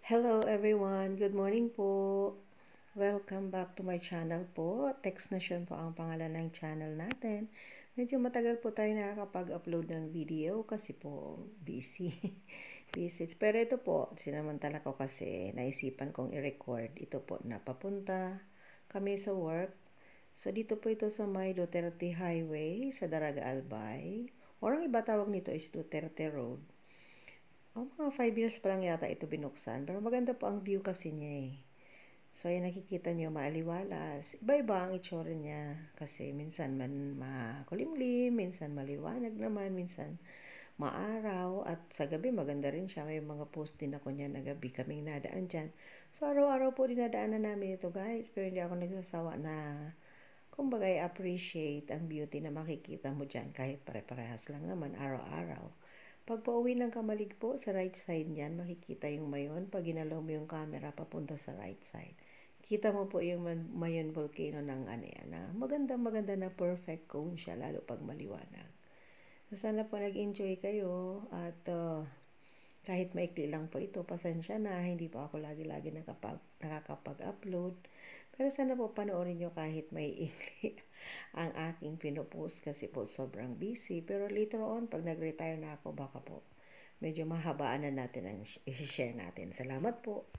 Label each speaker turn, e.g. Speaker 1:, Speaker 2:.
Speaker 1: Hello everyone! Good morning po! Welcome back to my channel po. Text Nation po ang pangalan ng channel natin. Medyo matagal po tayo nakakapag-upload ng video kasi po busy. busy. Pero ito po, sinamantala ko kasi naisipan kong i-record. Ito po, napapunta kami sa work. So dito po ito sa may Duterte Highway sa Daraga Albay. Or ang iba tawag nito is Duterte Road. Mga 5 years pa lang yata ito binuksan. Pero maganda po ang view kasi niya eh. So, ayan nakikita niyo maaliwalas. Iba-iba ang itsura niya. Kasi minsan makulimlim, minsan maliwanag naman, minsan maaraw. At sa gabi maganda rin siya. May mga post din ako niya na gabi kaming nadaan dyan. So, araw-araw po dinadaanan namin ito guys. Pero hindi ako nagsasawa na kumbaga i-appreciate ang beauty na makikita mo dyan. Kahit pare-parehas lang naman araw-araw. Pag pauwi ng Kamalig po, sa right side niyan, makikita yung Mayon. Pag ginalaw mo yung camera, papunta sa right side. Kita mo po yung Mayon volcano ng ano yan. Maganda-maganda na perfect cone siya, lalo pag maliwanag. So, sana po nag-enjoy kayo. At kahit maikli lang po ito, pasensya na. Hindi po ako lagi-lagi nakakapag-upload. Pero sana po panoorin nyo kahit may ikli ang aking pinopost kasi po sobrang busy. Pero later on, pag nag-retire na ako, baka po medyo mahabaan na natin ang i-share natin. Salamat po.